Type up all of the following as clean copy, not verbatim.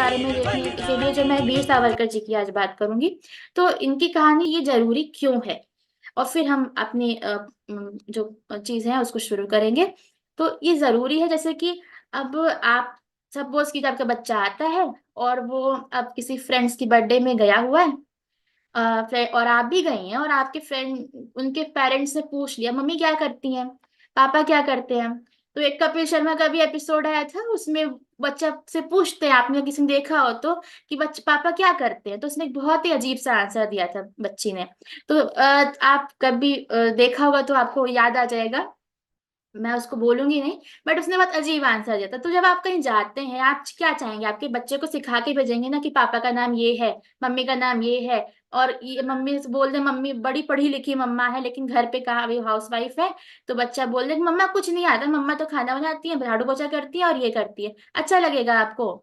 बारे में देखने के लिए जो मैं वीर सावरकर जी की आज बात करूंगी। तो इनकी कहानी ये जरूरी क्यों है, और फिर हम अपनी जो चीज है उसको शुरू करेंगे। तो ये जरूरी है जैसे कि अब आप सपोज कि आपका बच्चा आता है और वो अब किसी फ्रेंड्स की बर्थडे में गया हुआ है, और आप भी गई हैं, और आपके फ्रेंड उनके पेरेंट्स से पूछ लिया मम्मी क्या करती हैं, पापा क्या करते हैं। तो एक कपिल शर्मा का भी एपिसोड आया था, उसमें बच्चा से पूछते हैं, आपने किसी ने देखा हो तो, कि बच्चे पापा क्या करते हैं, तो उसने एक बहुत ही अजीब सा आंसर दिया था बच्ची ने। तो आप कभी देखा होगा तो आपको याद आ जाएगा, मैं उसको बोलूंगी नहीं, बट उसने बहुत अजीब आंसर दिया था। तो जब आप कहीं जाते हैं, आप क्या चाहेंगे, आपके बच्चे को सिखा के भेजेंगे ना कि पापा का नाम ये है, मम्मी का नाम ये है, और ये मम्मी से बोल दे मम्मी बड़ी पढ़ी लिखी मम्मा है लेकिन घर पे कहा भी हाउस वाइफ है, तो बच्चा बोल दे कि मम्मा कुछ नहीं आता, मम्मा तो खाना बनाती है, झाड़ू पोछा करती है और ये करती है। अच्छा लगेगा आपको?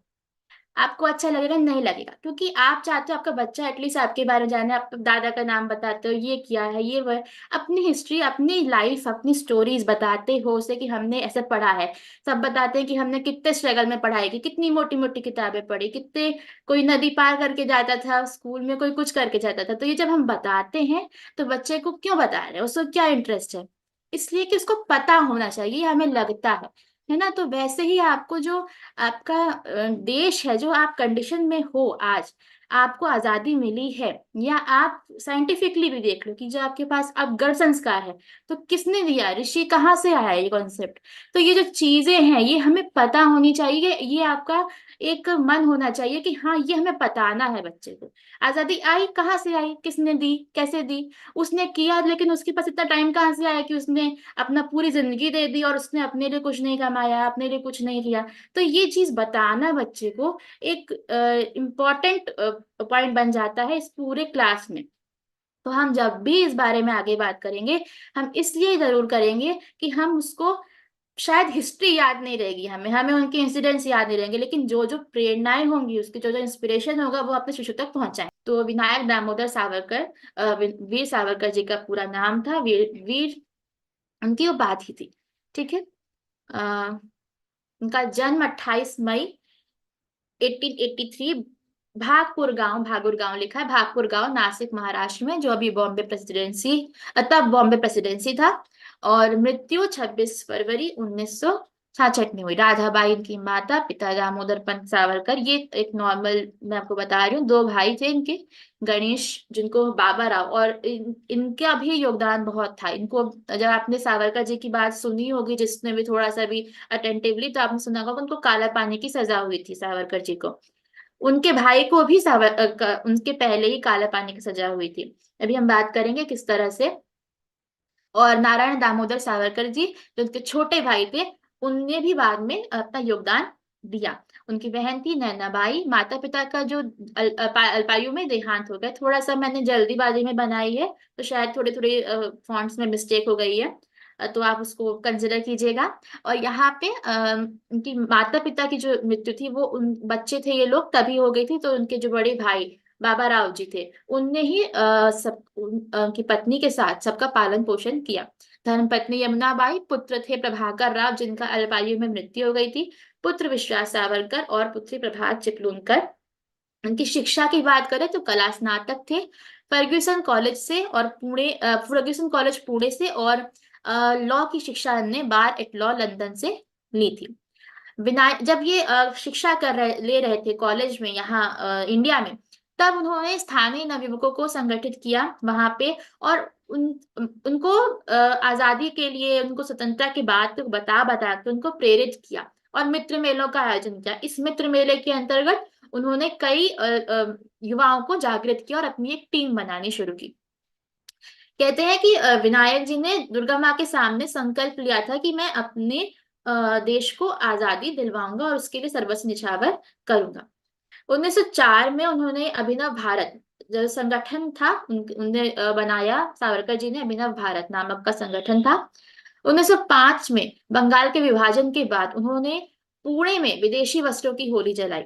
आपको अच्छा लगेगा? नहीं लगेगा, क्योंकि आप चाहते हो आपका बच्चा एटलीस्ट आपके बारे में जाने, आप दादा का नाम बताते हो, ये किया है, ये वो है, अपनी हिस्ट्री, अपनी लाइफ, अपनी स्टोरीज बताते हो उसे कि हमने ऐसे पढ़ा है। सब बताते हैं कि हमने कितने स्ट्रगल में पढ़ाई की, कितनी मोटी मोटी किताबें पढ़ी, कितने, कोई नदी पार करके जाता था स्कूल में, कोई कुछ करके जाता था। तो ये जब हम बताते हैं तो बच्चे को क्यों बता रहे हैं, उसको क्या इंटरेस्ट है, इसलिए कि उसको पता होना चाहिए, हमें लगता है ना। तो वैसे ही आपको जो आपका देश है, जो आप कंडीशन में हो आज, आपको आजादी मिली है, या आप साइंटिफिकली भी देख लो कि जो आपके पास अब गर्भ संस्कार है, तो किसने दिया, ऋषि कहाँ से आया ये कॉन्सेप्ट। तो ये जो चीजें हैं ये हमें पता होनी चाहिए, ये आपका एक मन होना चाहिए कि हाँ ये हमें बताना है बच्चे को। आजादी आई कहाँ से आई, किसने दी, कैसे दी, उसने किया, लेकिन उसके पास इतना टाइम कहाँ से आया कि उसने अपना पूरी जिंदगी दे दी और उसने अपने लिए कुछ नहीं कमाया, अपने लिए कुछ नहीं किया। तो ये चीज बताना बच्चे को एक इम्पॉर्टेंट पॉइंट बन जाता है इस पूरे क्लास में। तो हम जब भी इस बारे में आगे बात करेंगे, हम इसलिए जरूर करेंगे कि हम उसको, शायद हिस्ट्री याद नहीं रहेगी हमें, हमें उनके इंसिडेंट्स याद नहीं रहेंगे, लेकिन जो जो प्रेरणाएं होंगी, उसकी जो जो इंस्पिरेशन होगा, वो अपने शिशु तक पहुंचाएं। तो विनायक दामोदर सावरकर, वीर सावरकर जी का पूरा नाम था, वीर वीर उनकी उपाधि थी। ठीक है। अ, उनका जन्म 28 मई 1883, भागपुर गांव, भागुर गांव लिखा है, भागपुर गांव नासिक महाराष्ट्र में, जो अभी बॉम्बे प्रेसिडेंसी, तब बॉम्बे प्रेसिडेंसी था। और मृत्यु 26 फरवरी 1966 में हुई। राधाबाई इनकी माता, पिता दामोदर पंत सावरकर, ये एक नॉर्मल, मैं आपको बता रही हूँ, दो भाई थे इनके, गणेश जिनको बाबा राव, और इनका भी योगदान बहुत था इनको। जब आपने सावरकर जी की बात सुनी होगी, जिसने भी थोड़ा सा भी अटेंटिवली, तो आपने सुना होगा उनको काला पानी की सजा हुई थी सावरकर जी को। उनके भाई को भी उनके पहले ही काला पानी की सजा हुई थी। अभी हम बात करेंगे किस तरह से। और नारायण दामोदर सावरकर जी, जो उनके छोटे भाई थे, उनने भी बाद में अपना योगदान दिया। उनकी बहन थी नैनाबाई। माता पिता का जो अल्पायु में देहांत हो गया, थोड़ा सा मैंने जल्दीबाजी में बनाई है, तो शायद थोड़े थोड़े फॉन्ट्स में मिस्टेक हो गई है, तो आप उसको कंसिडर कीजिएगा। और यहाँ पे उनकी माता पिता की जो मृत्यु थी, वो उन बच्चे थे ये लोग तभी हो गई थी, तो उनके जो बड़े भाई बाबा राव जी थे, उनने ही की पत्नी के साथ सबका पालन पोषण किया। धर्म पत्नी यमुनाबाई, पुत्र थे प्रभाकर राव जिनका अल्पायु में मृत्यु हो गई थी, पुत्र विश्वास सावरकर और पुत्री प्रभात चिपलूनकर। उनकी शिक्षा की बात करें तो कला स्नातक थे फर्ग्यूसन कॉलेज से, और फर्ग्यूसन कॉलेज पुणे से, और लॉ की शिक्षा ने बार एट लॉ लंदन से ली थी। विनायक जब ये शिक्षा कर रहे ले रहे थे कॉलेज में, यहाँ इंडिया में, तब उन्होंने स्थानीय नवयुवकों को संगठित किया वहां पे, और उनको आजादी के लिए, उनको स्वतंत्रता की बात बता बता के उनको प्रेरित किया, और मित्र मेलों का आयोजन किया। इस मित्र मेले के अंतर्गत उन्होंने कई युवाओं को जागृत किया और अपनी एक टीम बनानी शुरू की। कहते हैं कि विनायक जी ने दुर्गा माँ के सामने संकल्प लिया था कि मैं अपने देश को आजादी दिलवाऊंगा और उसके लिए सर्वस्व निछावर करूंगा। 1904 में उन्होंने अभिनव भारत जो संगठन था, उनने बनाया, सावरकर जी ने अभिनव भारत नामक का संगठन था। 1905 में बंगाल के विभाजन के बाद उन्होंने पुणे में विदेशी वस्त्रों की होली जलाई।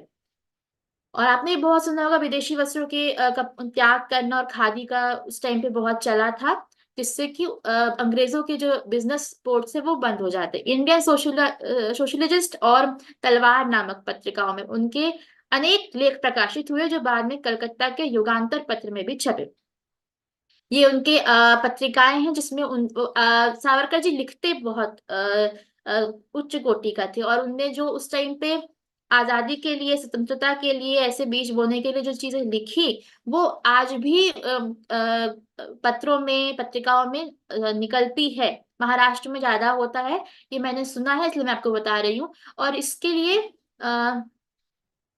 और आपने बहुत सुना होगा विदेशी वस्त्रों के त्याग करना, और खादी का उस टाइम पे बहुत चला था, जिससे कि अंग्रेजों के जो बिजनेस पोर्ट्स है वो बंद हो जाते। इंडियन सोशलिस्ट और तलवार नामक पत्रिकाओं में उनके अनेक लेख प्रकाशित हुए जो बाद में कलकत्ता के युगांतर पत्र में भी छपे। ये उनके पत्रिकाएं हैं जिसमें सावरकर जी लिखते बहुत उच्च कोटि का थे, और उनने जो उस टाइम पे आजादी के लिए, स्वतंत्रता के लिए, ऐसे बीज बोने के लिए जो चीजें लिखी, वो आज भी पत्रों में, पत्रिकाओं में निकलती है। महाराष्ट्र में ज्यादा होता है, ये मैंने सुना है, इसलिए मैं आपको बता रही हूँ। और इसके लिए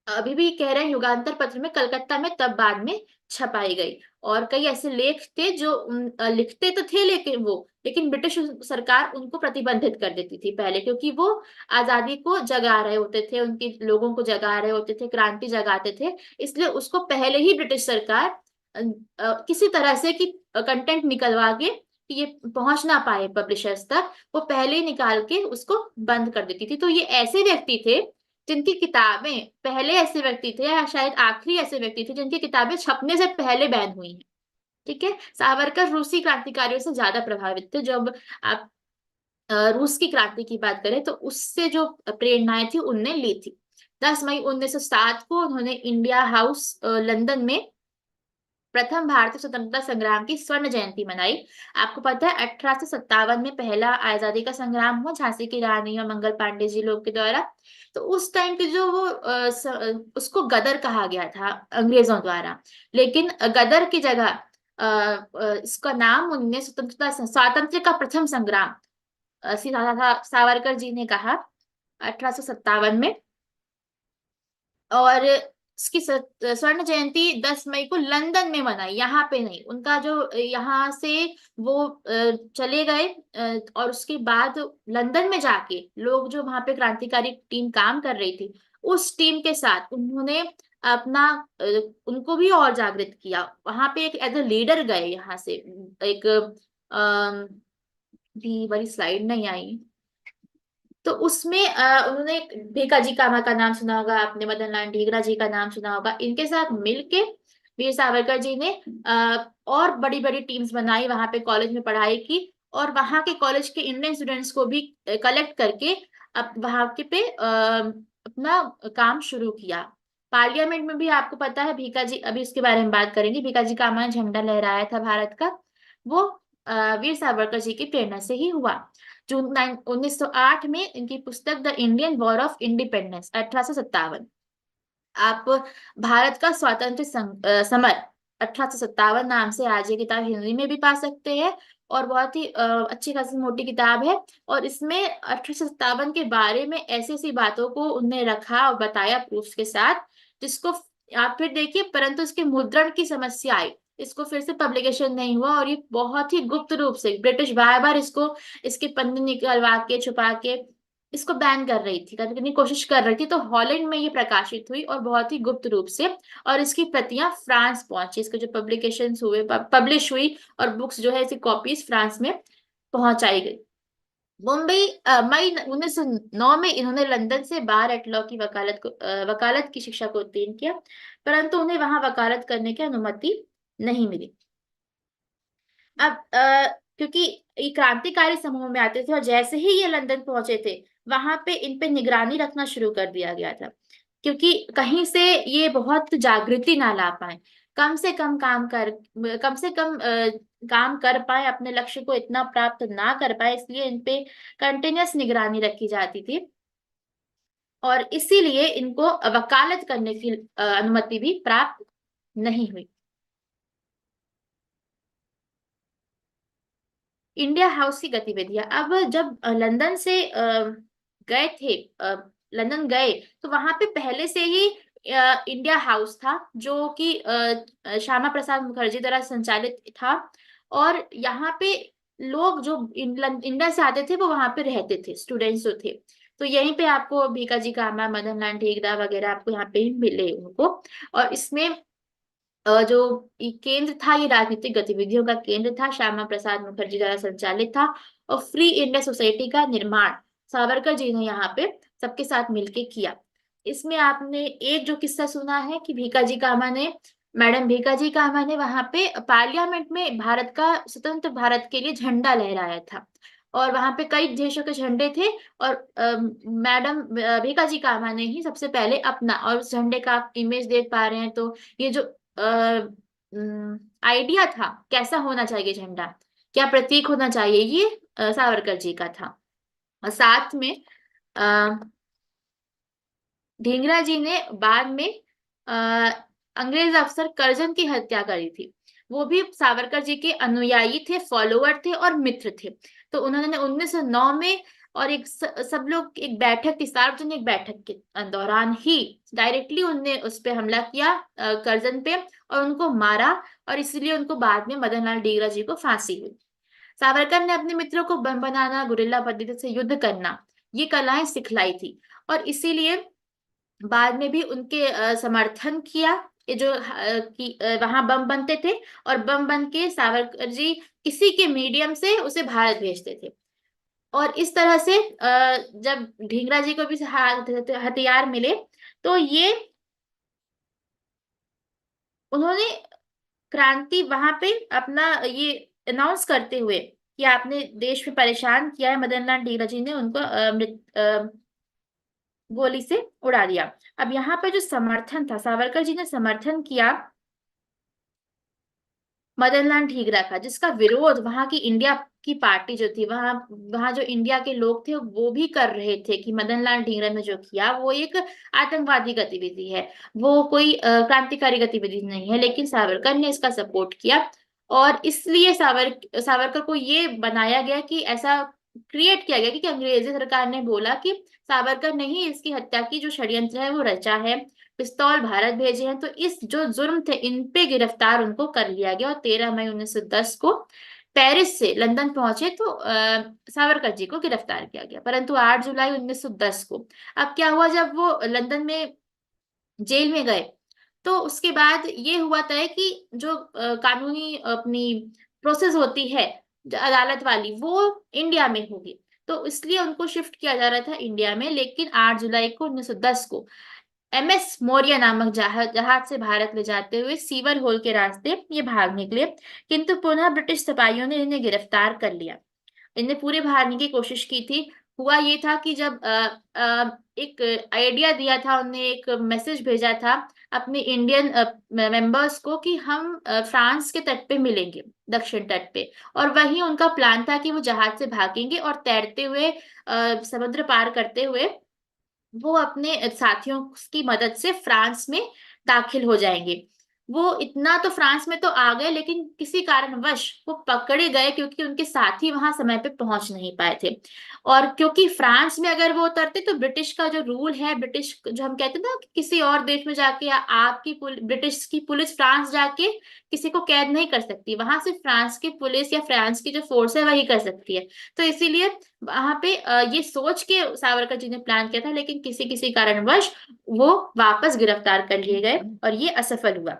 अभी भी कह रहे हैं युगांतर पत्र में कलकत्ता में तब बाद में छपाई गई। और कई ऐसे लेख थे जो लिखते तो थे, लेकिन ब्रिटिश सरकार उनको प्रतिबंधित कर देती थी पहले, क्योंकि वो आजादी को जगा रहे होते थे, उनके लोगों को जगा रहे होते थे, क्रांति जगाते थे। इसलिए उसको पहले ही ब्रिटिश सरकार किसी तरह से कि कंटेंट निकलवा के कि ये पहुंच ना पाए पब्लिशर्स तक, वो पहले ही निकाल के उसको बंद कर देती थी। तो ये ऐसे व्यक्ति थे जिनकी किताबें, पहले ऐसे व्यक्ति थे या शायद आखिरी ऐसे व्यक्ति थे जिनकी किताबें छपने से पहले बैन हुई हैं। ठीक है। सावरकर रूसी क्रांतिकारियों से ज्यादा प्रभावित थे। जब आप रूस की क्रांति की बात करें तो उससे जो प्रेरणाएं थी उनने ली थी। 10 मई 1907 को उन्होंने इंडिया हाउस लंदन में प्रथम भारतीय स्वतंत्रता संग्राम की स्वर्ण जयंती मनाई। आपको पता है 1857 में पहला आजादी का संग्राम हुआ, झांसी की रानी और मंगल पांडे जी लोग के द्वारा। तो उस टाइम पे जो वो उसको गदर कहा गया था अंग्रेजों द्वारा, लेकिन गदर की जगह इसका नाम उनने स्वतंत्रता स्वातंत्र्य का प्रथम संग्राम सावरकर जी ने कहा 1857 में। और इसकी स्वर्ण जयंती 10 मई को लंदन में मनाई, यहाँ पे नहीं। उनका जो यहाँ से वो चले गए, और उसके बाद लंदन में जाके लोग, जो वहां पे क्रांतिकारी टीम काम कर रही थी, उस टीम के साथ उन्होंने अपना उनको भी और जागृत किया। वहां पे एक एज अ लीडर गए यहाँ से। एक भी बड़ी स्लाइड नहीं आई, तो उसमें उन्होंने एक भीकाजी कामा का नाम सुना होगा आपने, मदन लाल ढींगरा जी का नाम सुना होगा। इनके साथ मिलके वीर सावरकर जी ने और बड़ी बड़ी टीम्स बनाई, वहां पे कॉलेज में पढ़ाई की, और वहां के कॉलेज के इंडियन स्टूडेंट्स को भी कलेक्ट करके अब वहां के पे अपना काम शुरू किया। पार्लियामेंट में भी आपको पता है भीकाजी, अभी उसके बारे में बात करेंगे, भीकाजी कामा ने झंडा लहराया था भारत का, वो वीर सावरकर जी की प्रेरणा से ही हुआ। जून 1908 में इनकी पुस्तक the Indian war of independence 1857, आप भारत का स्वातंत्र समर 1857 नाम से आज ये किताब हिंदी में भी पा सकते हैं। और बहुत ही अच्छी खासी मोटी किताब है। और इसमें 1857 के बारे में ऐसी ऐसी बातों को उनने रखा और बताया प्रूफ के साथ, जिसको आप फिर देखिए, परंतु इसके मुद्रण की समस्या आई, इसको फिर से पब्लिकेशन नहीं हुआ, और ये बहुत ही गुप्त रूप से ब्रिटिश बार बार इसको, इसके पन्ने निकलवा के, छुपा के इसको बैन कर रही थी, करने की कोशिश कर रही थी। तो हॉलैंड में ये प्रकाशित हुई और बहुत ही गुप्त रूप से, और इसकी प्रतियां फ्रांस पहुंची, इसके जो पब्लिकेशन हुए, पब्लिश हुई, और बुक्स जो है इसकी कॉपीज फ्रांस में पहुंचाई गई। मुंबई मई 1909 में इन्होंने लंदन से बार एट लॉ की वकालत की शिक्षा को उत्तीर्ण किया, परंतु उन्हें वहां वकालत करने की अनुमति नहीं मिली। अब क्योंकि ये क्रांतिकारी समूह में आते थे, और जैसे ही ये लंदन पहुंचे थे, वहां पे इन पे निगरानी रखना शुरू कर दिया गया था, क्योंकि कहीं से ये बहुत जागृति ना ला पाए, कम से कम कम से कम काम कर पाए, अपने लक्ष्य को इतना प्राप्त ना कर पाए, इसलिए इन पे कंटिन्यूअस निगरानी रखी जाती थी। और इसीलिए इनको वकालत करने की अनुमति भी प्राप्त नहीं हुई। इंडिया हाउस की गतिविधियां, अब जब लंदन से गए थे, लंदन गए, तो वहां पे पहले से ही इंडिया हाउस था, जो कि श्यामा प्रसाद मुखर्जी द्वारा संचालित था। और यहाँ पे लोग जो इंडिया से आते थे वो वहां पे रहते थे, स्टूडेंट्स जो थे। तो यहीं पे आपको भीकाजी कामा, मदन लाल ढींगरा वगैरह आपको यहाँ पे ही मिले उनको। और इसमें जो ये केंद्र था, ये राजनीतिक गतिविधियों का केंद्र था, श्यामा प्रसाद मुखर्जी द्वारा संचालित था। और फ्री इंडिया सोसाइटी का निर्माण सावरकर जी ने यहाँ पे सबके साथ मिलके किया। इसमें आपने एक जो किस्सा सुना है कि भीकाजी कामा ने, मैडम भीकाजी कामा ने वहां पे पार्लियामेंट में भारत का, स्वतंत्र भारत के लिए झंडा लहराया था। और वहां पे कई देशों के झंडे थे। और मैडम भीकाजी कामा ने ही सबसे पहले अपना, और उस झंडे का आप इमेज देख पा रहे हैं, तो ये जो आइडिया था कैसा होना चाहिए झंडा, क्या प्रतीक होना चाहिए, ये सावरकर जी का था। और साथ में ढींगरा जी ने बाद में अ, अंग्रेज अफसर करजन की हत्या करी थी। वो भी सावरकर जी के अनुयायी थे, फॉलोअर थे और मित्र थे। तो उन्होंने 1909 में, और एक सब लोग एक बैठक की, सार्वजनिक बैठक के दौरान ही डायरेक्टली उनने उस पे हमला किया, करजन पे, और उनको मारा। और इसीलिए उनको बाद में मदन लाल डीगरा जी को फांसी हुई। सावरकर ने अपने मित्रों को बम बनाना, गुरिल्ला पद्धति से युद्ध करना, ये कलाएं सिखलाई थी। और इसीलिए बाद में भी उनके समर्थन किया। ये जो वहां बम बनते थे, और बम बन के सावरकर जी किसी के मीडियम से उसे भारत भेजते थे। और इस तरह से जब ढींगरा जी को भी हथियार मिले, तो ये उन्होंने क्रांति वहां पे अपना ये अनाउंस करते हुए कि आपने देश में परेशान किया है, मदन लाल डीगरा जी ने उनको गोली से उड़ा दिया। अब यहाँ पे जो समर्थन था, सावरकर जी ने समर्थन किया मदन लाल ठीकरा का, जिसका विरोध वहां की इंडिया की पार्टी जो थी, वहां वहां जो इंडिया के लोग थे वो भी कर रहे थे कि मदन लाल ढींगरा ने जो किया वो एक आतंकवादी गतिविधि है, वो कोई क्रांतिकारी गतिविधि नहीं है। लेकिन सावरकर ने इसका सपोर्ट किया, और इसलिए सावरकर को ये बनाया गया कि ऐसा क्रिएट किया गया कि अंग्रेजी सरकार ने बोला कि सावरकर ने ही इसकी हत्या की जो षड्यंत्र है वो रचा है, पिस्तौल भारत भेजे हैं। तो इस जो जुर्म थे इन पे गिरफ्तार उनको कर लिया गया, और 13 मई 1910 को पेरिस से लंदन पहुंचे तो सावरकर जी को गिरफ्तार किया गया। परंतु 8 जुलाई 1910 को, अब क्या हुआ, जब वो लंदन में जेल में गए, तो उसके बाद ये हुआ तय कि जो कानूनी अपनी प्रोसेस होती है, जो अदालत वाली, वो इंडिया में होगी। तो इसलिए उनको शिफ्ट किया जा रहा था इंडिया में। लेकिन 8 जुलाई को 1910 को एमएस मौर्य नामक जहाज जहाज से भारत ले जाते हुए सीवर होल के रास्ते ये भाग निकले, किंतु पुनः ब्रिटिश सिपाहियों ने इन्हें गिरफ्तार कर लिया। इन्हें पूरे भागने की कोशिश की थी। हुआ ये था कि जब एक आइडिया दिया था, उन्हें एक मैसेज भेजा था अपने इंडियन मेंबर्स को कि हम फ्रांस के तट पे मिलेंगे, दक्षिण तट पे। और वही उनका प्लान था कि वो जहाज से भागेंगे और तैरते हुए समुद्र पार करते हुए वो अपने साथियों की मदद से फ्रांस में दाखिल हो जाएंगे। वो इतना तो फ्रांस में तो आ गए, लेकिन किसी कारणवश वो पकड़े गए क्योंकि उनके साथी वहां समय पे पहुंच नहीं पाए थे। और क्योंकि फ्रांस में अगर वो उतरते तो ब्रिटिश का जो रूल है, ब्रिटिश जो हम कहते हैं ना कि किसी और देश में जाके, या आपकी ब्रिटिश की पुलिस फ्रांस जाके किसी को कैद नहीं कर सकती, वहां से फ्रांस की पुलिस या फ्रांस की जो फोर्स है वही कर सकती है। तो इसीलिए वहां पे ये सोच के सावरकर जी ने प्लान किया था, लेकिन किसी किसी कारणवश वो वापस गिरफ्तार कर लिए गए और ये असफल हुआ।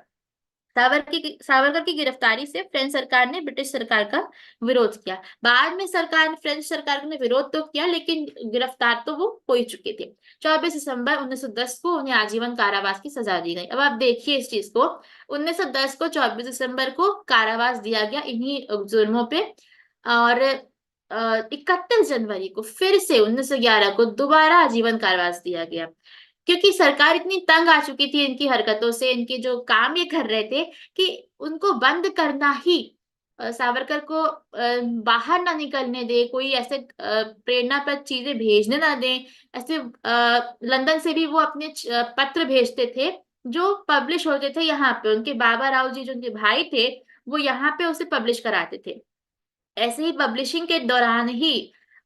सावरकर की गिरफ्तारी से फ्रेंच सरकार ने ब्रिटिश सरकार का विरोध किया। बाद में फ्रेंच सरकार ने विरोध तो किया, लेकिन गिरफ्तार तो वो हो ही चुके थे। 24 दिसंबर 1910 को उन्हें आजीवन कारावास की सजा दी गई। अब आप देखिए इस चीज को, 1910 को 24 दिसंबर को कारावास दिया गया इन्हीं जुर्मों पे। और 31 जनवरी को फिर से 1911 को दोबारा आजीवन कारावास दिया गया, क्योंकि सरकार इतनी तंग आ चुकी थी इनकी हरकतों से, इनके जो काम ये कर रहे थे, कि उनको बंद करना ही, सावरकर को बाहर ना निकलने दे, कोई ऐसे प्रेरणाप्रद चीजें भेजने ना दें। ऐसे लंदन से भी वो अपने पत्र भेजते थे जो पब्लिश होते थे यहाँ पे, उनके बाबा राव जी जो उनके भाई थे, वो यहाँ पे उसे पब्लिश कराते थे। ऐसे ही पब्लिशिंग के दौरान ही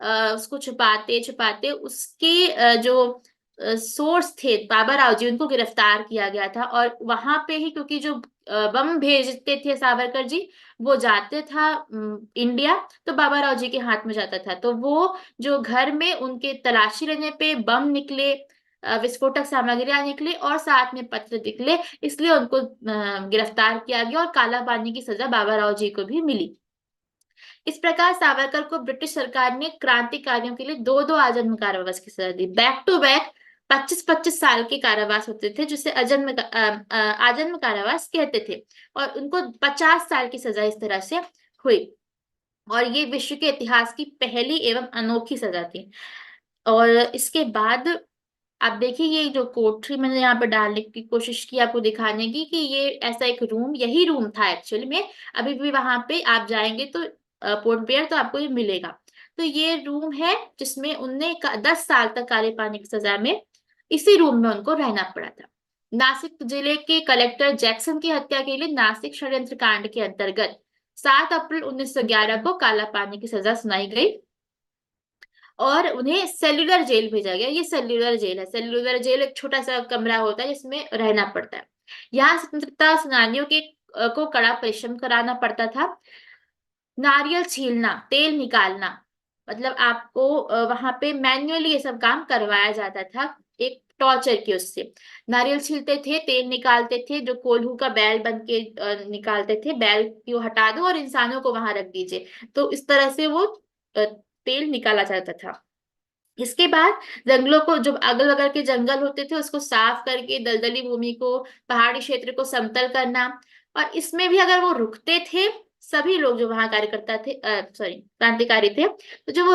उसको छुपाते छुपाते उसके जो सोर्स थे बाबा राव जी, उनको गिरफ्तार किया गया था। और वहां पे ही, क्योंकि जो बम भेजते थे सावरकर जी, वो जाते था इंडिया, तो बाबा राव जी के हाथ में जाता था। तो वो जो घर में उनके तलाशी लेने पे बम निकले, विस्फोटक सामग्रियां निकली और साथ में पत्र निकले, इसलिए उनको गिरफ्तार किया गया और काला पानी की सजा बाबा राव जी को भी मिली। इस प्रकार सावरकर को ब्रिटिश सरकार ने क्रांतिकारियों के लिए दो दो आजन्म कारावास की सजा दी, बैक टू बैक। 25-25 साल के कारावास होते थे, जिसे आजन्म कारावास कहते थे। और उनको 50 साल की सजा इस तरह से हुई। और ये विश्व के इतिहास की पहली एवं अनोखी सजा थी। और इसके बाद आप देखिए, ये जो कोठरी मैंने यहाँ पे डालने की कोशिश की आपको दिखाने की कि ये ऐसा एक रूम, यही रूम था एक्चुअली में। अभी भी वहां पे आप जाएंगे तो पोर्ट ब्लेयर तो आपको ये मिलेगा। तो ये रूम है जिसमें उनने 10 साल तक काले पानी की सजा में इसी रूम में उनको रहना पड़ा था। नासिक जिले के कलेक्टर जैक्सन की हत्या के लिए नासिक षड्यंत्र कांड के अंतर्गत 7 अप्रैल 1911 को काला पानी की सजा सुनाई गई और उन्हें सेल्युलर जेल भेजा गया। ये सेल्युलर जेल है। सेल्युलर जेल एक छोटा सा कमरा होता है जिसमें रहना पड़ता है। यहाँ स्वतंत्रता सेनानियों को कड़ा परिश्रम कराना पड़ता था। नारियल छीलना, तेल निकालना, मतलब आपको वहां पे मैन्युअली ये सब काम करवाया जाता था, एक टॉर्चर के उससे। नारियल छीलते थे, तेल निकालते थे, जो कोल्हू का बैल बन के निकालते थे, बैल को हटा दो और इंसानों को वहां रख दीजिए। तो इस तरह से वो तेल निकाला जाता था। इसके बाद जंगलों को, जो अगल बगल के जंगल होते थे उसको साफ करके दलदली भूमि को, पहाड़ी क्षेत्र को समतल करना। और इसमें भी अगर वो रुकते थे, सभी लोग जो वहां कार्यकर्ता थे, सॉरी क्रांतिकारी थे, तो जो वो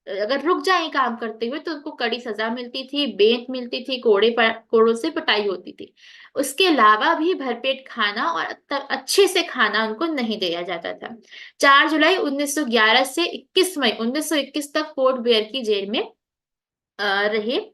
अगर रुक जाए काम करते हुए तो उनको कड़ी सजा मिलती थी, बेंत मिलती थी, कोड़ों से पिटाई होती थी। उसके अलावा भी भरपेट खाना और अच्छे से खाना उनको नहीं दिया जाता था। 4 जुलाई 1911 से 21 मई 1921 तक पोर्ट ब्लेयर की जेल में रहे।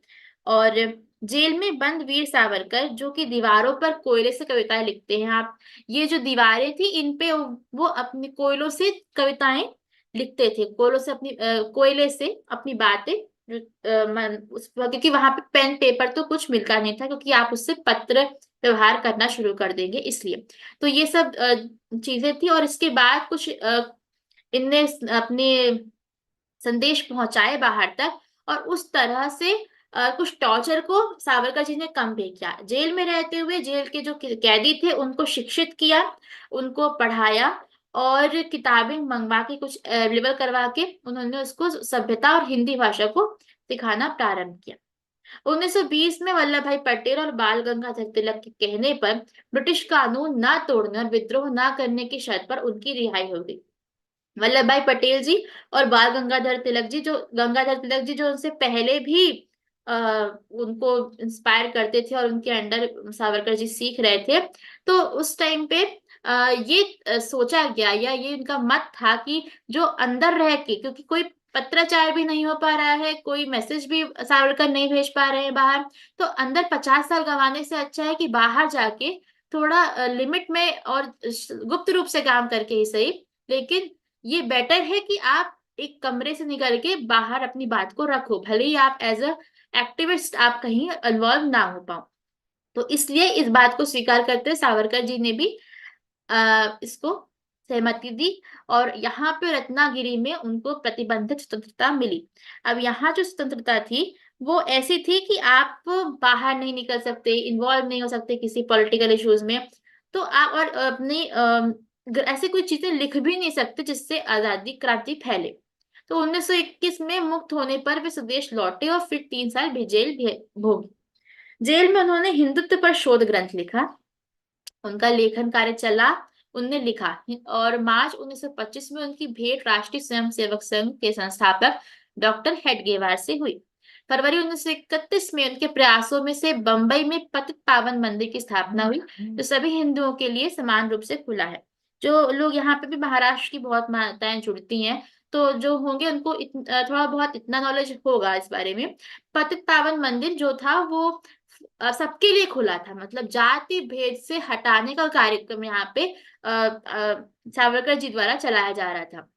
और जेल में बंद वीर सावरकर, जो कि दीवारों पर कोयले से कविताएं लिखते हैं आप, ये जो दीवारें थी इन पे वो अपने कोयलों से कविताएं लिखते थे, कोयलों से अपनी कोयले से अपनी बातें, जो क्योंकि वहां पे पेन पेपर तो कुछ मिलता नहीं था, क्योंकि आप उससे पत्र व्यवहार करना शुरू कर देंगे इसलिए। तो ये सब चीजें थी। और इसके बाद कुछ इनने अपने संदेश पहुंचाए बाहर तक, और उस तरह से कुछ टॉर्चर को सावरकर जी ने कम भी किया। जेल में रहते हुए जेल के जो कैदी थे उनको शिक्षित किया, उनको पढ़ाया, और किताबें मंगवा के कुछ अवेलेबल करवा के उन्होंने उसको सभ्यता और हिंदी भाषा को सिखाना प्रारंभ किया। 1920 में वल्लभ भाई पटेल और बाल गंगाधर तिलक के कहने पर ब्रिटिश कानून न तोड़ने और विद्रोह न करने की शर्त पर उनकी रिहाई हो गई। वल्लभ भाई पटेल जी और बाल गंगाधर तिलक जी जो उनसे पहले भी उनको इंस्पायर करते थे और उनके अंडर सावरकर जी सीख रहे थे। तो उस टाइम पे ये सोचा गया, या ये उनका मत था कि जो अंदर रह के, क्योंकि कोई पत्राचार भी नहीं हो पा रहा है, कोई मैसेज भी सावरकर नहीं भेज पा रहे हैं बाहर, तो अंदर 50 साल गंवाने से अच्छा है कि बाहर जाके थोड़ा लिमिट में और गुप्त रूप से काम करके ही सही, लेकिन ये बेटर है कि आप एक कमरे से निकल के बाहर अपनी बात को रखो, भले ही आप एज अ एक्टिविस्ट आप कहीं इन्वॉल्व ना हो पाओ। तो इसलिए इस बात को स्वीकार करते हुए सावरकर जी ने भी इसको सहमति दी, और यहाँ पे रत्नागिरी में उनको प्रतिबंधित स्वतंत्रता मिली। अब यहाँ जो स्वतंत्रता थी वो ऐसी थी कि आप बाहर नहीं निकल सकते, इन्वॉल्व नहीं हो सकते किसी पॉलिटिकल इश्यूज में। तो आप और अपनी ऐसे कोई चीजें लिख भी नहीं सकते जिससे आजादी क्रांति फैले। तो 1921 में मुक्त होने पर वे स्वदेश लौटे और फिर 3 साल भी जेल भोगी। जेल में उन्होंने हिंदुत्व पर शोध ग्रंथ लिखा, उनका लेखन कार्य चला, उनने लिखा। और मार्च 1925 में उनकी भेंट राष्ट्रीय स्वयंसेवक संघ के संस्थापक डॉक्टर हेडगेवार से हुई। फरवरी 1931 में उनके प्रयासों में से बंबई में पतित पावन मंदिर की स्थापना हुई, जो सभी हिंदुओं के लिए समान रूप से खुला है। जो लोग यहाँ पे भी महाराष्ट्र की बहुत मान्यताएं जुड़ती हैं, तो जो होंगे उनको थोड़ा बहुत इतना नॉलेज होगा इस बारे में। पतित पावन मंदिर जो था वो सबके लिए खुला था, मतलब जाति भेद से हटाने का कार्यक्रम यहाँ पे सावरकर जी द्वारा चलाया जा रहा था।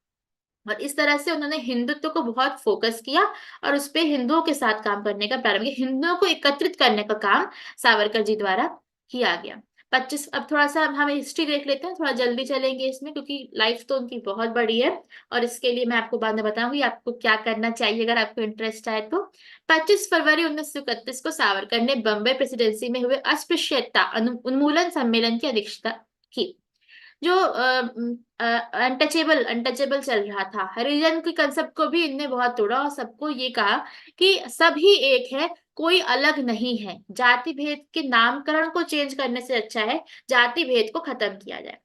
और इस तरह से उन्होंने हिंदुत्व को बहुत फोकस किया और उस पे हिंदुओं के साथ काम करने का प्रारंभ किया, हिंदुओं को एकत्रित करने का काम सावरकर जी द्वारा किया गया। 25, अब थोड़ा सा हम हिस्ट्री देख लेते हैं, थोड़ा जल्दी चलेंगे इसमें क्योंकि लाइफ तो उनकी बहुत बड़ी है, और इसके लिए मैं आपको बाद में बताऊंगी आपको क्या करना चाहिए अगर आपको इंटरेस्ट आए तो। 25 फरवरी 1931 को सावरकर ने बम्बई प्रेसिडेंसी में हुए अस्पृश्यता उन्मूलन सम्मेलन की अध्यक्षता की। जो अनटचेबल अनटचेबल चल रहा था, हरिजन के कंसेप्ट को भी इनने बहुत तोड़ा और सबको ये कहा कि सभी एक है, कोई अलग नहीं है। जाति भेद के नामकरण को चेंज करने से अच्छा है जाति भेद को खत्म किया जाए।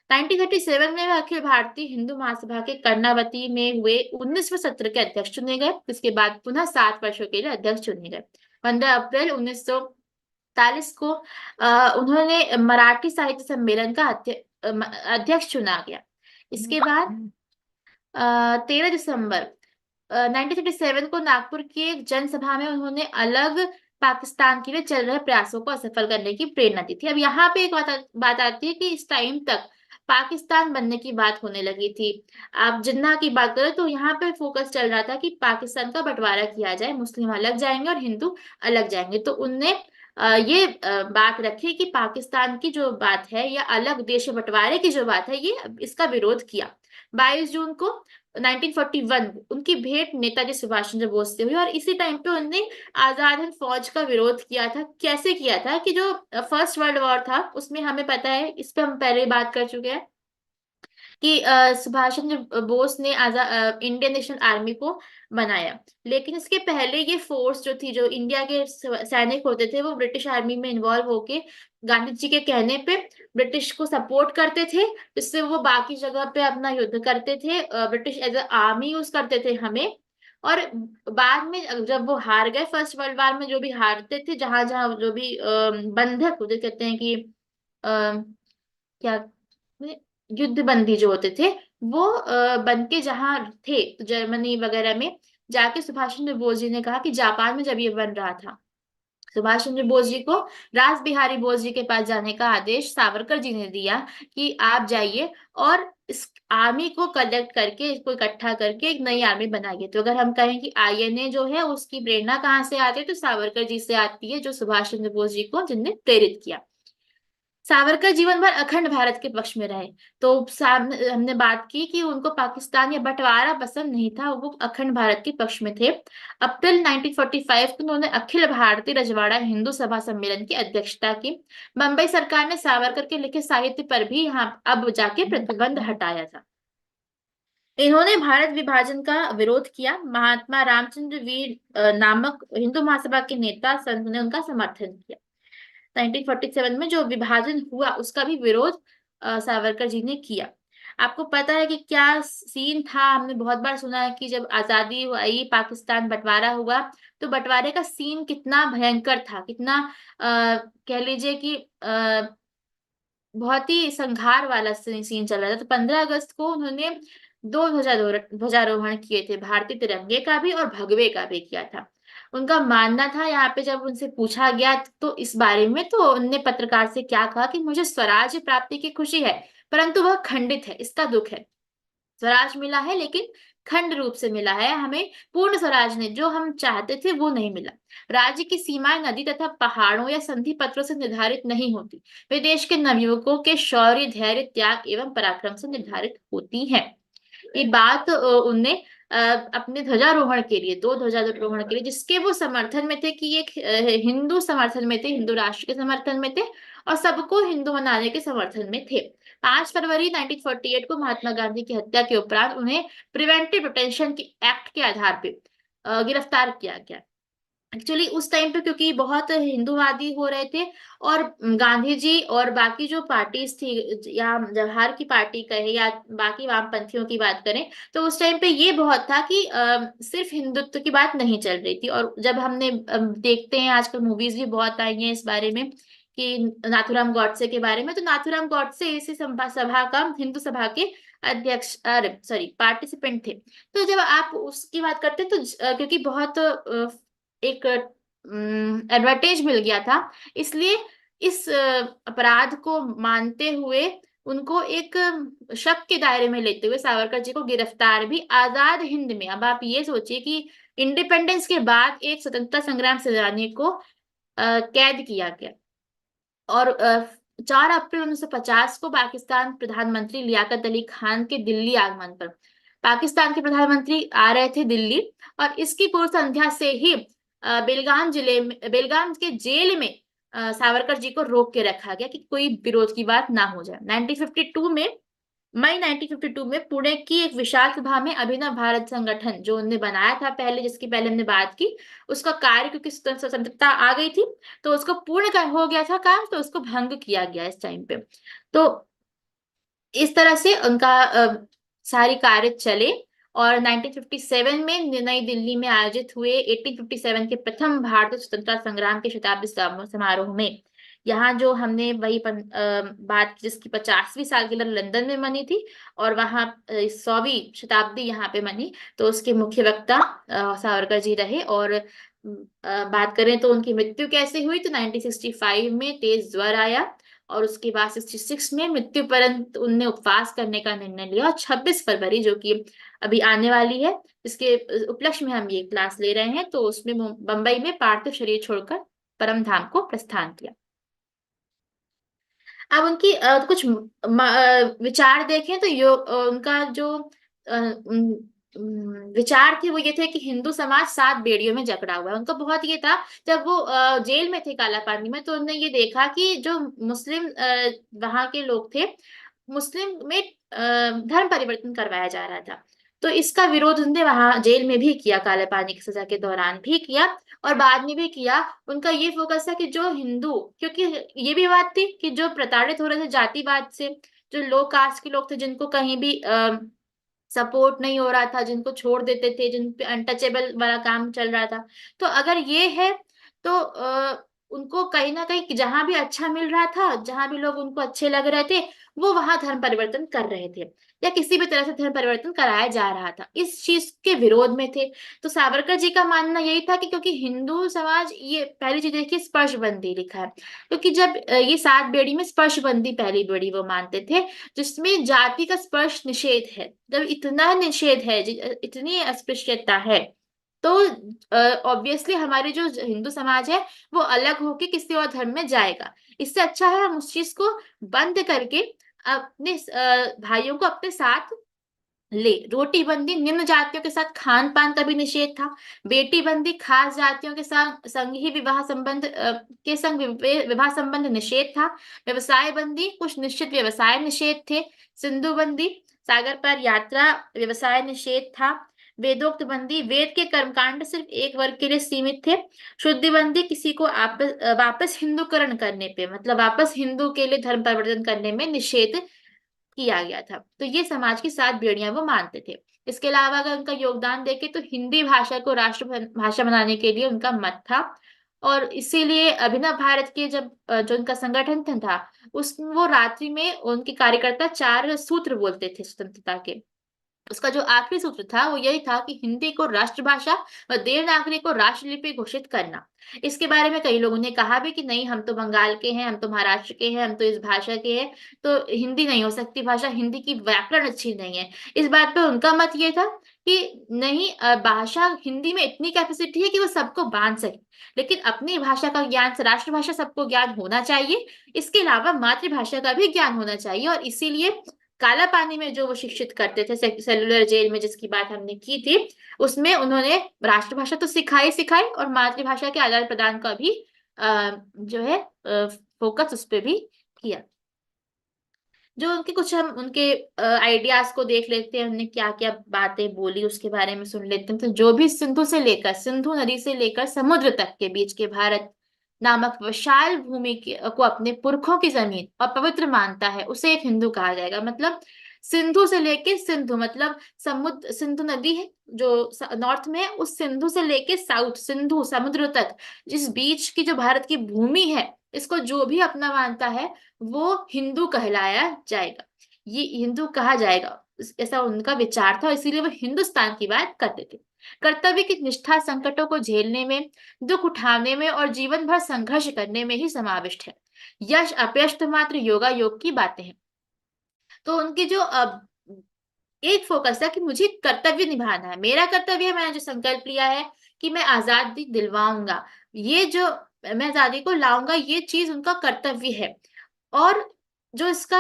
1937 में वह अखिल भारतीय हिंदू महासभा के कर्णावती में हुए 19वें सत्र के अध्यक्ष चुने गए। इसके बाद पुनः 7 वर्षों के लिए अध्यक्ष चुने गए। 15 अप्रैल 1943 को उन्होंने मराठी साहित्य सम्मेलन का अध्यक्ष चुना गया। इसके बाद 13 दिसंबर 1937 को नागपुर की एक जनसभा में उन्होंने अलग पाकिस्तान के लिए चल रहे प्रयासों को असफल करने की प्रेरणा दी थी। अब यहाँ पे एक बात आती है कि इस टाइम तक पाकिस्तान बनने की बात होने लगी थी। आप जिन्ना की बात करें तो यहाँ पे फोकस चल रहा था कि पाकिस्तान का बंटवारा किया जाए, मुस्लिम अलग जाएंगे और हिंदू अलग जाएंगे। तो उनने ये बात रखी कि पाकिस्तान की जो बात है या अलग देश बंटवारे की जो बात है, ये इसका विरोध किया। 22 जून को 1941 उनकी भेंट नेताजी सुभाष चंद्र बोस से हुई और इसी टाइम पे उन्होंने आजाद हिंद फौज का विरोध किया था। कैसे किया था कि जो फर्स्ट वर्ल्ड वॉर था उसमें हमें पता है, इस पे हम पहले ही बात कर चुके हैं कि सुभाष चंद्र बोस ने इंडियन नेशनल आर्मी को बनाया। लेकिन इसके पहले ये फोर्स जो थी, जो इंडिया के सैनिक होते थे, वो ब्रिटिश आर्मी में इन्वॉल्व होके गांधी जी के कहने पे ब्रिटिश को सपोर्ट करते थे, जिससे वो बाकी जगह पे अपना युद्ध करते थे। British as a army use करते थे हमें। और बाद में जब वो हार गए फर्स्ट वर्ल्ड वॉर में, जो भी हारते थे, जहां जहां जो भी बंधक जो कहते हैं कि क्या युद्ध बंदी जो होते थे, वो बन के जहां थे, तो जर्मनी वगैरह में जाके सुभाष चंद्र बोस जी ने कहा कि जापान में जब ये बन रहा था, सुभाष चंद्र बोस जी को रास बिहारी बोस जी के पास जाने का आदेश सावरकर जी ने दिया कि आप जाइए और इस आर्मी को कलेक्ट करके, इसको इकट्ठा करके एक नई आर्मी बनाइए। तो अगर हम कहें कि आईएनए जो है उसकी प्रेरणा कहाँ से आती है, तो सावरकर जी से आती है, जो सुभाष चंद्र बोस जी को जिनने प्रेरित किया। सावरकर जीवन भर अखंड भारत के पक्ष में रहे। तो सामने हमने बात की कि उनको पाकिस्तान या बंटवारा पसंद नहीं था, वो अखंड भारत के पक्ष में थे। अप्रैल 1945 को उन्होंने अखिल भारतीय रजवाड़ा हिंदू सभा सम्मेलन की अध्यक्षता की। बंबई सरकार ने सावरकर के लिखे साहित्य पर भी यहाँ अब जाके प्रतिबंध हटाया था। इन्होंने भारत विभाजन का विरोध किया। महात्मा रामचंद्र वीर नामक हिंदू महासभा के नेता संत ने उनका समर्थन किया। 1947 में जो विभाजन हुआ उसका भी विरोध सावरकर जी ने किया। आपको पता है कि क्या सीन था? हमने बहुत बार सुना है कि जब आजादी हुई, पाकिस्तान बंटवारा हुआ, तो बंटवारे का सीन कितना भयंकर था, कितना कह लीजिए कि बहुत ही संघार वाला सीन चल रहा था। तो 15 अगस्त को उन्होंने 2 ध्वजारोहण किए थे, भारतीय तिरंगे का भी और भगवे का भी किया था। उनका मानना था, यहाँ पे जब उनसे पूछा गया तो इस बारे में, तो उनने पत्रकार से क्या कहा कि मुझे स्वराज्य प्राप्ति की खुशी है, परंतु वह खंडित है, इसका दुख है। स्वराज मिला है लेकिन खंड रूप से मिला है, हमें पूर्ण स्वराज नहीं, जो हम चाहते थे वो नहीं मिला। राज्य की सीमाएं नदी तथा पहाड़ों या संधि पत्रों से निर्धारित नहीं होती, वे देश के नवयुवकों के शौर्य, धैर्य, त्याग एवं पराक्रम से निर्धारित होती हैं। ये बात उनने अपने ध्वजारोहण के लिए, 2 ध्वजारोहण के लिए, जिसके वो समर्थन में थे कि एक हिंदू समर्थन में थे, हिंदू राष्ट्र के समर्थन में थे और सबको हिंदू बनाने के समर्थन में थे। 5 फरवरी 1948 को महात्मा गांधी की हत्या के उपरांत उन्हें प्रिवेंटिव डिटेंशन की एक्ट के आधार पे गिरफ्तार किया गया। एक्चुअली उस टाइम पे क्योंकि बहुत हिंदूवादी हो रहे थे और गांधी जी और बाकी जो पार्टीज थी, या जवाहर की पार्टी कहे या बाकी वामपंथियों की बात करें, तो उस टाइम पे ये बहुत था कि सिर्फ हिंदुत्व की बात नहीं चल रही थी। और जब हमने देखते हैं आजकल मूवीज भी बहुत आई हैं इस बारे में कि नाथूराम गॉडसे के बारे में, तो नाथूराम गॉडसे इसी सभा का, हिंदू सभा के अध्यक्ष, अरे सॉरी, पार्टिसिपेंट थे। तो जब आप उसकी बात करते हैं तो क्योंकि बहुत एक एडवांटेज मिल गया था, इसलिए इस अपराध को मानते हुए उनको एक शक के दायरे में लेते हुए सावरकर जी को गिरफ्तार भी आजाद हिंद में, अब आप ये सोचिए कि इंडिपेंडेंस के बाद एक स्वतंत्रता संग्राम सेनानी को कैद किया गया। और 4 अप्रैल 1950 को पाकिस्तान प्रधानमंत्री लियाकत अली खान के दिल्ली आगमन पर, पाकिस्तान के प्रधानमंत्री आ रहे थे दिल्ली, और इसकी पूर्व संध्या से ही बेलगाम जिले में, बेलगाम के जेल में सावरकर जी को रोक के रखा गया कि कोई विरोध की बात ना हो जाए। 1952 में, मई 1952 में पुणे की एक विशाल सभा में अभिनव भारत संगठन जो उन्होंने बनाया था पहले, जिसकी पहले हमने बात की, उसका कार्य, क्योंकि स्वतंत्रता आ गई थी तो उसको पूर्ण हो गया था काम, तो उसको भंग किया गया इस टाइम पे। तो इस तरह से उनका सारी कार्य चले। और 1957 में नई दिल्ली में आयोजित हुए 1857 के प्रथम भारतीय स्वतंत्रता संग्राम के शताब्दी समारोह में, यहाँ जो हमने वही बात की जिसकी 50वीं सालगिरह लंदन में मनी थी, और वहाँ 100वीं शताब्दी यहाँ पे मनी, तो उसके मुख्य वक्ता सावरकर जी रहे। और बात करें तो उनकी मृत्यु कैसे हुई, तो 1965 में तेज ज्वर आया, और उसके बाद 66 में मृत्यु पर्यंत उनने उपवास करने का निर्णय लिया। और 26 फरवरी जो कि अभी आने वाली है, इसके उपलक्ष्य में हम ये क्लास ले रहे हैं, तो उसमें बंबई में पार्थिव शरीर छोड़कर परम धाम को प्रस्थान किया। अब उनकी कुछ विचार देखें तो उनका जो विचार थे वो ये थे कि हिंदू समाज 7 बेड़ियों में जकड़ा हुआ है। उनको बहुत ये था, जब वो जेल में थे काला पानी में, तो उन्होंने ये देखा कि जो मुस्लिम वहां के लोग थे, मुस्लिम में धर्म परिवर्तन करवाया जा रहा था। तो इसका विरोध उन्होंने वहां जेल में भी किया, काले पानी की सजा के दौरान भी किया, और बाद में भी किया। उनका ये फोकस था कि जो हिंदू, क्योंकि ये भी बात थी कि जो प्रताड़ित हो रहे थे जातिवाद से, जो लो कास्ट के लोग थे, जिनको कहीं भी सपोर्ट नहीं हो रहा था, जिनको छोड़ देते थे, जिन पे अनटचेबल वाला काम चल रहा था, तो अगर ये है तो उनको कहीं ना कहीं जहां भी अच्छा मिल रहा था, जहां भी लोग उनको अच्छे लग रहे थे, वो वहां धर्म परिवर्तन कर रहे थे, या किसी भी तरह से धर्म परिवर्तन कराया जा रहा था, इस चीज के विरोध में थे। तो सावरकर जी का मानना यही था कि क्योंकि हिंदू समाज, ये पहली चीज देखिए स्पर्शबंदी लिखा है, क्योंकि जब ये 7 बेड़ी में स्पर्शबंदी पहली बेड़ी वो मानते थे, जिसमें जाति का स्पर्श निषेध है। जब इतना निषेध है, इतनी अस्पृश्यता है, तो ऑब्वियसली हमारे जो हिंदू समाज है वो अलग होके किसी और धर्म में जाएगा। इससे अच्छा है हम उस चीज को बंद करके अपने भाइयों को अपने साथ ले। रोटी बंदी निम्न जातियों के साथ खान पान का भी निषेध था। बेटी बंदी खास जातियों के साथ संग ही विवाह संबंध के संग विवाह संबंध निषेध था। व्यवसाय बंदी कुछ निश्चित व्यवसाय निषेध थे। सिंधु बंदी सागर पर यात्रा व्यवसाय निषेध था। वेदोक्त बंदी वेद के कर्मकांड सिर्फ एक वर्ग के लिए सीमित थे। शुद्धि बंदी किसी को वापस हिंदूकरण करने पे, मतलब वापस हिंदू के लिए धर्म परिवर्तन करने में निषेध किया गया था। तो ये समाज की 7 बेड़ियां वो मानते थे। इसके अलावा अगर उनका योगदान देखें तो हिंदी भाषा को राष्ट्र भाषा बनाने के लिए उनका मत था। और इसीलिए अभिनव भारत के जब जो उनका संगठन था, उस वो रात्रि में उनके कार्यकर्ता 4 सूत्र बोलते थे स्वतंत्रता के। उसका जो आखिरी सूत्र था वो यही था कि हिंदी को राष्ट्रभाषा व देवनागरी को राष्ट्रलिपि घोषित करना। इसके बारे में कई लोगों ने कहा भी कि नहीं, हम तो बंगाल के हैं, हम तो महाराष्ट्र के हैं, हम तो इस भाषा के हैं, तो हिंदी नहीं हो सकती भाषा, हिंदी की व्याकरण अच्छी नहीं है। इस बात पे उनका मत ये था कि नहीं, भाषा हिंदी में इतनी कैपेसिटी है कि वो सबको बांध सके, लेकिन अपनी भाषा का ज्ञान, राष्ट्रभाषा सबको ज्ञान होना चाहिए, इसके अलावा मातृभाषा का भी ज्ञान होना चाहिए। और इसीलिए काला पानी में जो वो शिक्षित करते थे, सेलुलर जेल में जिसकी बात हमने की थी, उसमें उन्होंने राष्ट्रभाषा तो सिखाई सिखाई, और मातृभाषा के आदान प्रदान का भी जो है फोकस उस पर भी किया। जो उनके कुछ, हम उनके आइडियाज को देख लेते हैं, उन्होंने क्या क्या बातें बोली उसके बारे में सुन लेते हैं। तो जो भी सिंधु नदी से लेकर समुद्र तक के बीच के भारत नामक विशाल भूमि को अपने पुरखों की जमीन और पवित्र मानता है, उसे एक हिंदू कहा जाएगा। मतलब सिंधु से लेके, सिंधु मतलब समुद्र, सिंधु नदी है जो नॉर्थ में है, उस सिंधु से लेके साउथ सिंधु समुद्र तक, जिस बीच की जो भारत की भूमि है, इसको जो भी अपना मानता है वो हिंदू कहलाया जाएगा, ये हिंदू कहा जाएगा। ऐसा उनका विचार था, इसीलिए वो हिंदुस्तान की बात करते थे। कर्तव्य की निष्ठा संकटों को झेलने में, दुख उठाने में और जीवन भर संघर्ष करने में ही समाविष्ट है। यश अपयश तो मात्र योगा योग की बातें हैं। तो उनकी जो एक फोकस है कि मुझे कर्तव्य निभाना है, मेरा कर्तव्य है, मैंने जो संकल्प लिया है कि मैं आजादी दिलवाऊंगा, ये जो मैं आजादी को लाऊंगा, ये चीज उनका कर्तव्य है। और जो इसका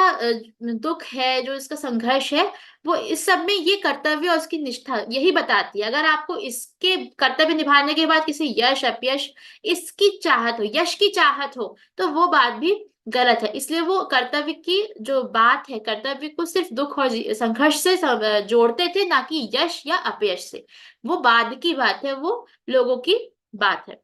दुख है, जो इसका संघर्ष है, वो इस सब में ये कर्तव्य और उसकी निष्ठा यही बताती है। अगर आपको इसके कर्तव्य निभाने के बाद किसी यश अपयश, इसकी चाहत हो, यश की चाहत हो, तो वो बात भी गलत है। इसलिए वो कर्तव्य की जो बात है, कर्तव्य को सिर्फ दुख और संघर्ष से जोड़ते थे, ना कि यश या अपयश से। वो बाद की बात है, वो लोगों की बात है।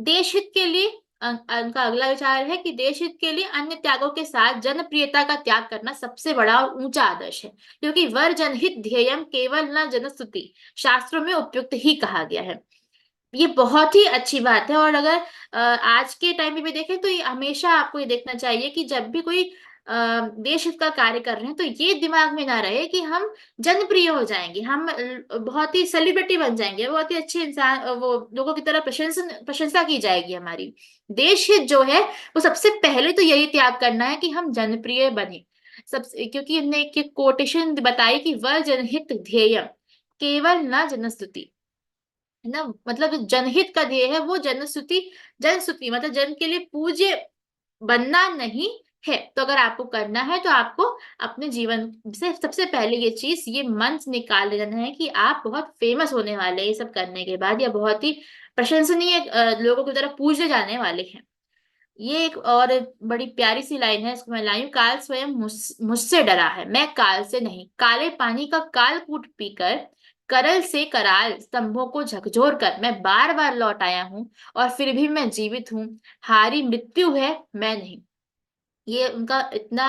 देश हित के लिए उनका अगला विचार है कि देश हित के लिए अन्य त्यागों के साथ जनप्रियता का त्याग करना सबसे बड़ा और ऊंचा आदर्श है, क्योंकि वर जनहित ध्येयम केवल न जनस्तुति शास्त्रों में उपयुक्त ही कहा गया है। ये बहुत ही अच्छी बात है। और अगर आज के टाइम पे भी देखें तो ये हमेशा आपको ये देखना चाहिए कि जब भी कोई देश हित का कार्य कर रहे हैं तो ये दिमाग में ना रहे कि हम जनप्रिय हो जाएंगे, हम बहुत ही सेलिब्रिटी बन जाएंगे, बहुत ही अच्छे इंसान, वो लोगों की तरह प्रशंसा प्रशंसा की जाएगी हमारी। देश हित जो है वो सबसे पहले तो यही त्याग करना है कि हम जनप्रिय बने। सबसे, क्योंकि हमने एक कोटेशन बताई कि वह जनहित ध्येय केवल न जनस्तुति, है ना, मतलब जो जनहित का ध्येय है वो जनस्तुति, जनस्तुति मतलब जन के लिए पूज्य बनना नहीं है। तो अगर आपको करना है तो आपको अपने जीवन से सबसे पहले ये चीज, ये मन से निकाल लेना है कि आप बहुत फेमस होने वाले हैं ये सब करने के बाद, या बहुत ही प्रशंसनीय लोगों की तरह पूजे जाने वाले हैं। ये एक और बड़ी प्यारी सी लाइन है, इसको मैं लाई हूं। काल स्वयं मुझसे डरा है, मैं काल से नहीं। काले पानी का काल कूट पीकर करल से कराल स्तंभों को झकझोर कर मैं बार बार लौट आया हूं, और फिर भी मैं जीवित हूं। हारी मृत्यु है, मैं नहीं। ये उनका इतना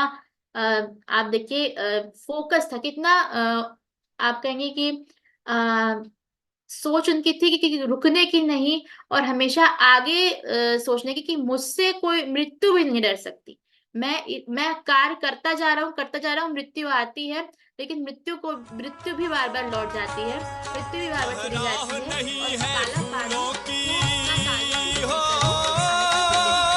आप देखिए फोकस था कितना, आप कहेंगे कि अ, सोच उनकी थी कि रुकने की नहीं, और हमेशा आगे सोचने की कि मुझसे कोई मृत्यु भी नहीं डर सकती। मैं कार्य करता जा रहा हूँ, मृत्यु आती है, लेकिन मृत्यु भी बार बार लौट जाती है, मृत्यु भी बार बार चली राह जाती है, नहीं और है काला पानी फूलों की वो अपना कार्य खुद हो। नहीं कर, वो हमेशा चलते रहता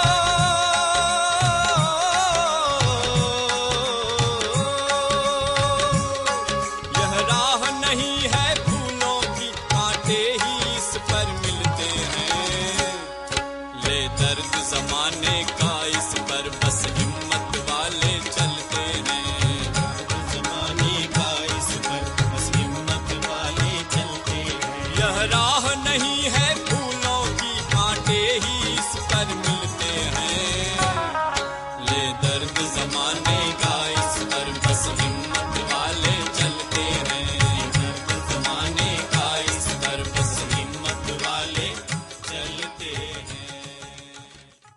है। यह राह नहीं है फूलों की, कांटे ही इस पर मिलते हैं। ले दर्द जमाने का इस पर, बस हिम्मत वाले चलते हैं। दर्द जमाने का इस पर, बस हिम्मत वाले चलते हैं। यह राह नहीं है